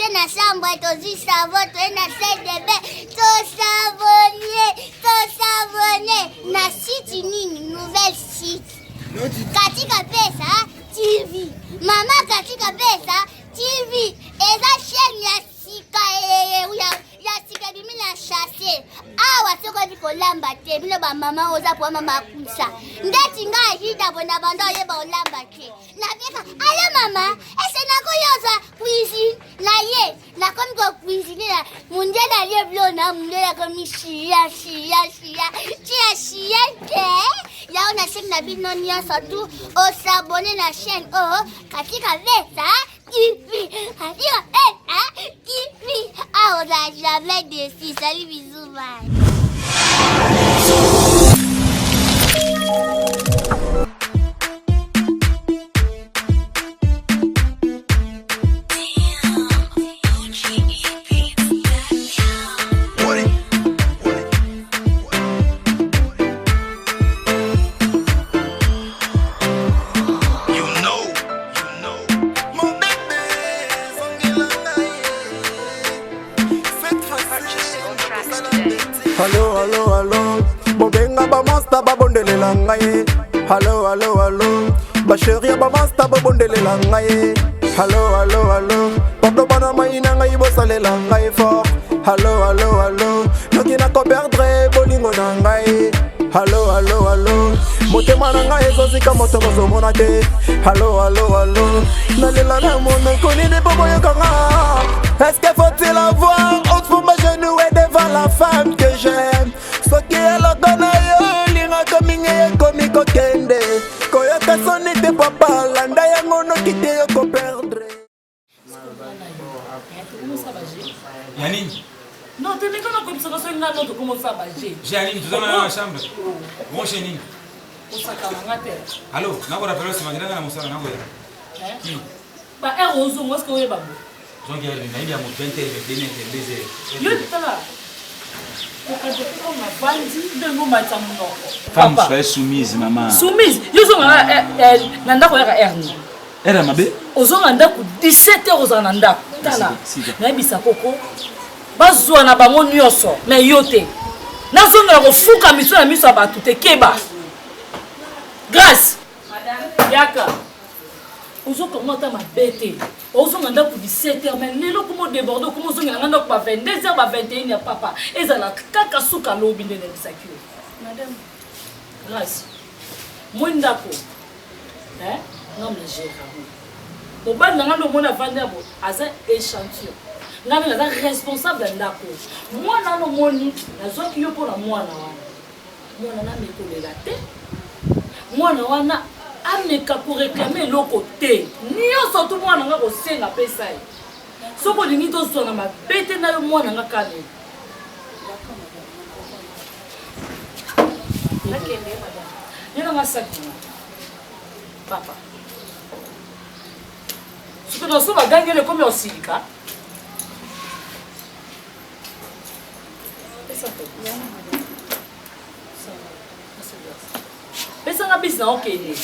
Toke na chambre, tozi savon, toye na salle de bain, savonner. Na site nini, nouvelle site. Katika pesa, TV. Mama katika pesa, TV. Eza chaîne ya sika bimi na chasse. Awa soko biko lamba te, bino ba mama oza po mama kusa. Ndeti nga hida bona bando yeba olamba te. Na beka, ale mama, ese na ko yoza cuisine na ye. Na komi ko cuisine na munde na ye blo na munde na komi shia ke. Ya ona sek na bino nyonso tu o s'abonner na chaîne o katika vesa Kifi. Katika Kifi. Ah, on n'a jamais déçu. Salut, bisous, bye. Hello, ba chérie ba masta ba bondele la ngai. Hello, pardon bana maina ngai bo sale la ngai fort. Hello, noki na ko perdre bolingo na ngai. Hello, motema na ngai ezosika moto bozomona te. Hello, na lela na mono koni ne bobo yokanga. Est-ce qu'il faut-il avoir autre pour me genouer devant la femme que j'aime? Ce qui est le gonayo, linga kominge komiko kende. Koyoka soni te papa, landa yango no kite yoko perdre. Yannick. Non, tu n'es pas comme ça, tu commences à bager. J'ai Yannick, tu es dans la chambre. Mon chéri. Allô, n'a pas rappelé ce matin, on s'en a qui? Bah, heureusement, moi, ce que vous avez babou. J'en ai rien, il y a mon 20 yo tala. Femme, soyez soumise, maman. Soumise. Yo zonga nanda ko ya erni. Era mabe? Ozonga ndaku 17h ozanga ndaku. Tala. Na bisa koko. Bazwa na bango nyonso, mais yo te. Nazonga ko fuka miso na miso ba tout te keba. Grâce. Madame. Yaka. Ozo commenta ma bête. Ozo nganda ku 17h mais lelo ko mo déborder ko mo zonga nganda ko ba 22h ba 21h ya papa. Ezala kaka suka lobi ndene bisakio. Madame. Grâce. Mwenda ko. Non mais j'ai raison. Au bas de ngando mona vanda bo aza échantillon. Ngana nga responsable ndako. Mwana no moni nazoki yo pona mwana wana. Mwana na mekolela te. Mwana wana ameka ko réclamer loko te. Nyonso tout mwana nga ko senga pesa ye. Soko lingi to sona mabete na yo mwana nga kane. Nakende madame. Yena masaki. Papa. Siko no so bagangele comme osilika. Pesa na bis na okay ni.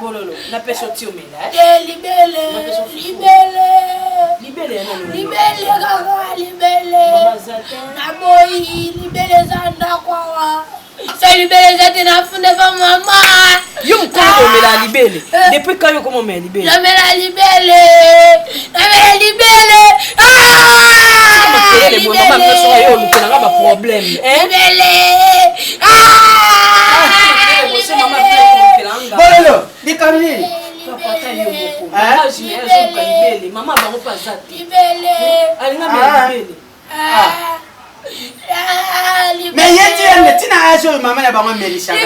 Bololo, na peso tio mela. Libele. Naboyi libele zanda kwa. C'est libele zate na fune pa mama. Yo mkono mela libele. Depuis quand yo comment mela libele? La mela libele. Les bons maman peso yo lukela nga ba problème. Libele. Bololo, di kamini. Maman bango pas zate. Libele. Alinga mela libele. Mais yeti ene tina ajo mama na bango melisha ga.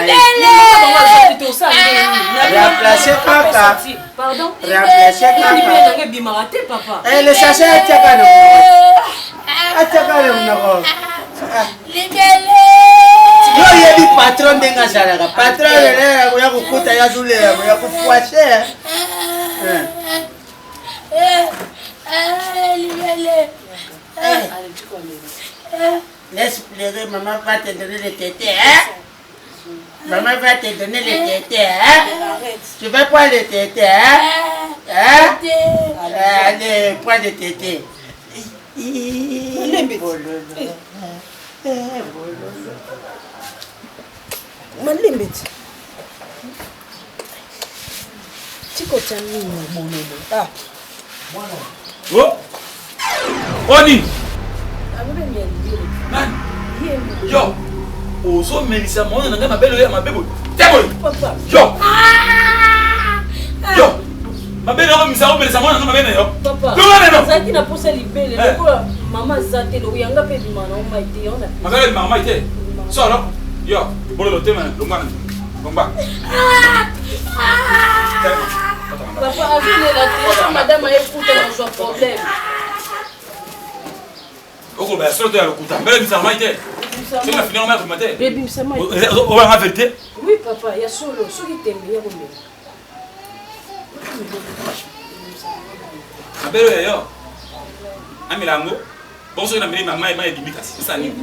Remplacer papa. Pardon? Remplacer papa. Le sachet atakana. Atakana mnako. Libele. Yo yebi patron denga zalaka. Patron lele ya kukuta ya zule ya kufuashe. Libele. Laisse pleurer, maman va te donner le tété, hein? Maman va te donner le tété, hein? Tu veux prendre le tété, hein? Allez, prends le tété. Malimbeti. Tiko tani bololo. Ah. Oh! Oni! Man! Yo! Ozo melisa mwana nanga mabelo ya mabebo. Tebo! Papa. Yo! Yo! Mabelo ya misa melisa mwana nanga mabelo yo. Papa. Yo! Zaki na posa libele. Lokola mama zate lo yanga pe bimana o maite ona. Magala ni mama ite. Solo. Yo, bololo tema longana. Lomba. Papa azule la tête madame a écouté mon problème. Oko ba solo ya lokuta. Mbele misa mama ite. Tu na finir ma matin. Baby msema. On va la vérité. Oui papa, ya solo, soki tembe ya kombe. Mabelo ya yo. Amilango. Bonso na mbele mama ya dibika sisa ni.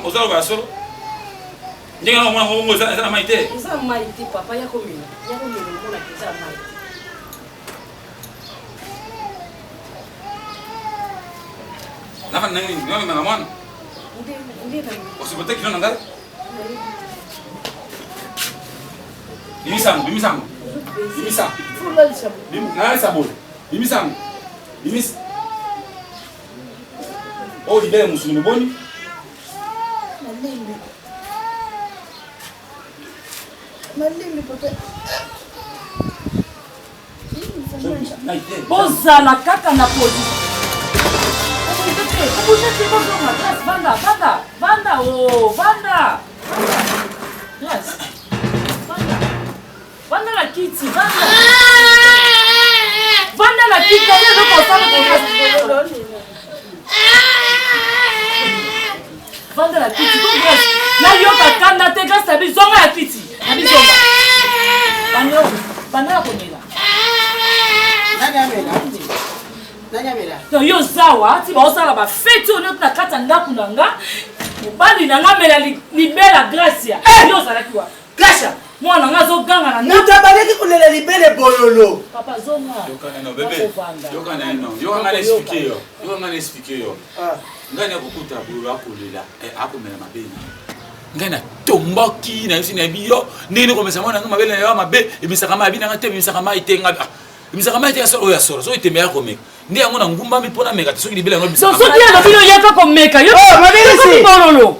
Oza ba solo. Ndinga na mwana ngo za maite. Za maite papa ya kombe. Ya kombe ngona za maite. Nafa nani ngami mama mwana. Ndina. Usipote kilo nangala. Bimisango. Fula lishabu. Na sabole. Bimisango. Bimis. Oh, libere musuni boni. Malembe papa. Bozala kaka na podi. Vanda, oh, vanda. Yes. Vanda la kiti, vanda. Vanda la kiti, ndio kwa sababu vanda la kiti, na yoka kanda te grâce bizonga ya kiti. Bizonga. Vanda konela. Nani amela? No yo zawa ti ba osala ba fete ono na kata ndaku nanga. Mobali nanga mela libela Gracia. Yo zala kiwa. Gracia. Mwana nga zo ganga na ndaku. Mutabale ki kulela libele bololo. Papa zonga. Yokana no bebe. Yokana no. Yokana expliquer yo. Ngani akukuta bulu akulela. Akumela mabeni. Ngana tomboki na yosina biyo. Nini komesa mwana nga mabele na yo mabe. Emisaka mabi na ngate emisaka maitenga. Emisaka maitenga so oya soro. So itemea komeka. Ndi yango na ngumba mi pona meka soki libele ngo bisa. So soki ya bino yaka komeka. Yo mabele bololo.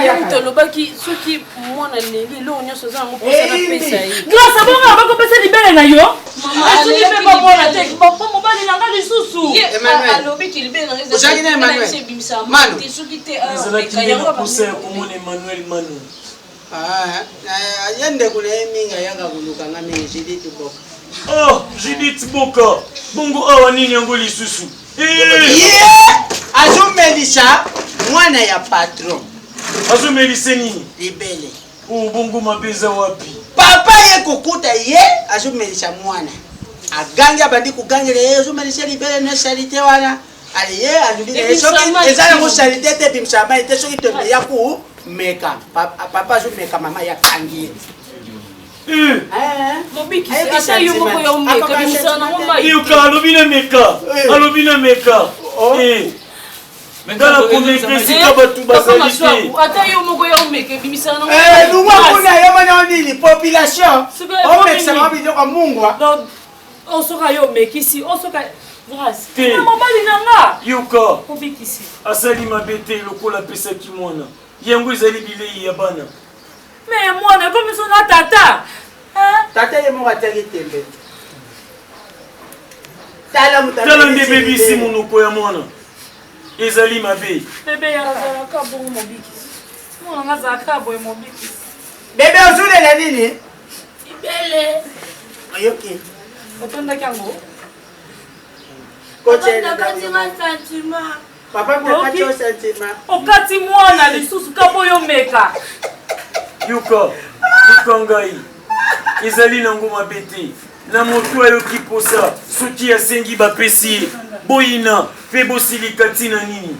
Yaka. To lobaki soki mwana nengi lo nyoso za ngo posa na pesa yi. Grâce bonga ba ko pesa libele na yo. Mama soki pe ba bona te. Ba mobali nanga lisusu. Alobi ki libele na ngeza. Ozaki na Emmanuel. Manu. Soki te Kayanga posa ko mona Emmanuel Manu. Yende kuna eminga yaka kuluka ngami Judith Boka. Oh, Judith Boka. Bongo awa nini yango lisusu. Azumelisha mwana ya patron. Azumelise nini? Libele. Oh, bongo mabeza wapi? Papa ye kukuta ye azumelisha mwana. Aganga bandi kugangele ye azumelisha libele na salite wana. Allez, eza yango charité te bimsama ete soki tomeya ku meka papa azomeka mama ya kangi yuka alobi na meka alobi na meka ngala komeka esika bato bazali te lungwa kuna yomana nini population omekisaka biloko mungwa osoka yo mekisi osoka grâce mobali nanga yuka asali mabe te lokola apesaki mwana yango ezali bilei ya bana me mwana ekomiso na tata tata ye moko atiaki tembe tala nde bebisi monoko ya mwana ezali mabe bebe yazalaka bongo mobikisi mwana nga azalaka boye mobikisi bebe ozulela nini ibele oyoki otondaki yango papa mekati o sentiment okati mwana lisusu kabo yo meka yuka ngai ezali nango mabe te na moto ayoki posa soki asengi bapesi ye boyina mpe bosilika ntina nini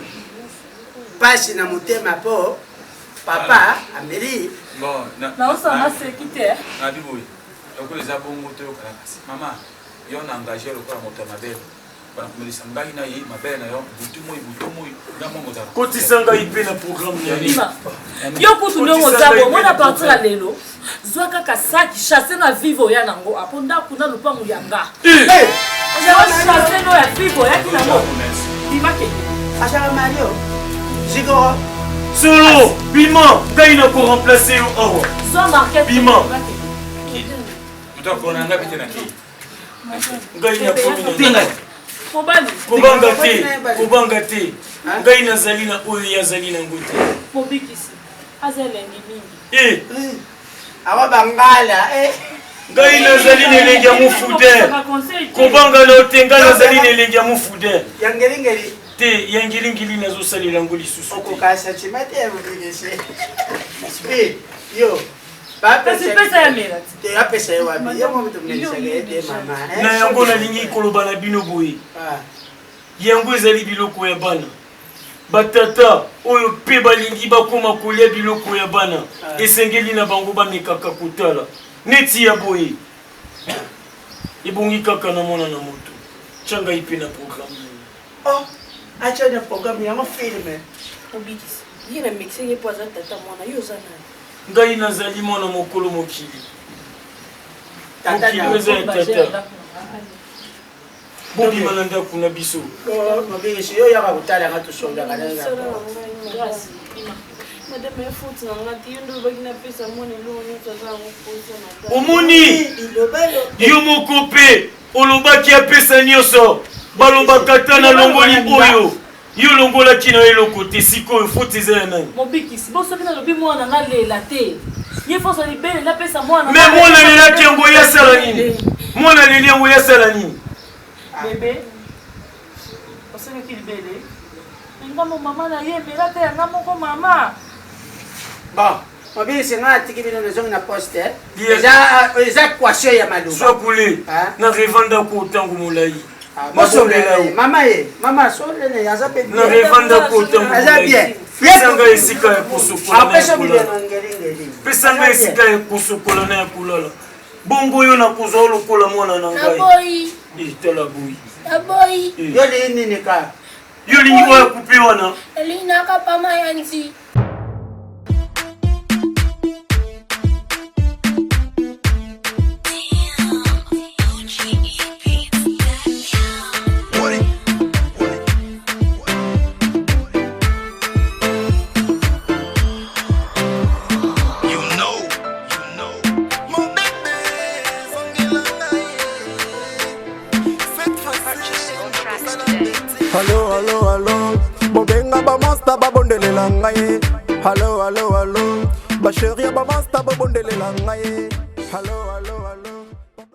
pasi na motema mpo papa ameli naosanga seki te nabi boye lokola eza bongo toyokana kasi mama yo na engage lokola moto ya mabele banakomelisa ngai na ye mabele na yo butu moi nga mongo zala kotisa ngai mpe na programme na ye yo kutu ndiongo zabo mwana partir ya lelo zwa kaka saki chasse na vive oya nango apo ndako na lupango yanga chasse no ya vive oyaki nango bimake asaka mario zigoro solo bima ngai na koremplace yo awa zwa market bima moto akona nga pete na kei ngai na komi na mobali kobanga te ngai nazali na oyo yazali nango te mobikisi aza elengi mingi awa bangala ngai nazali na elengi ya mofuder kobanga na te ngai nazali na elengi ya mofuder yangelingeli te yangilingili nazosalela yango lisusu okoka sentiment te mobikisi yo pesa ya mela te apesa ye wapi yo moto mnelisaka ete mama na yango nalingi koloba na bino boye yango ezali biloko ya bana batata oyo mpe balingi bakoma kolia biloko ya bana esengeli na bango bamekaka kotala neti ya boye ebongi kaka na mwana na moto tya ngai mpe na programme acha na programme yango filme obikisi ye na mexike po aza tata mwana yo oza nani ngai nazali mwana mokolo mokili mokili eza ya tata bobima na ndako na biso mobikisi yo yaka kotalanga tosongaka omoni yo moko mpe olobaki apesa nyonso balobaka ta na longoli oyo yo longolaki na eloko te sikoyo foti eza ya nani mobikisi bosoki nalobi mwana nga lela te ye foso libele napesa mwana me mwana lelaki yango yasala nini mwana leli yango yasala nini bebe osengaki libele engamo mama na ye mela te yanga moko mama bon mobikisi nga atiki bino nazongi na poste eza kwasio ya maloba swakule na revandako otango molai mama ye mama solene aza pe na revandako otango molai pesanga esika ya pesanga esika ya kosokola na ya kolala bongo yo nakozwa olokola mwana na ngai tala boyi yo lii nini ka yo lingi oya kupe wana elinaka pama ya nzi Allo, bobenga ba monster babondelela ngai. Allo, ba chérie ba monster babondelela ngai. Allo.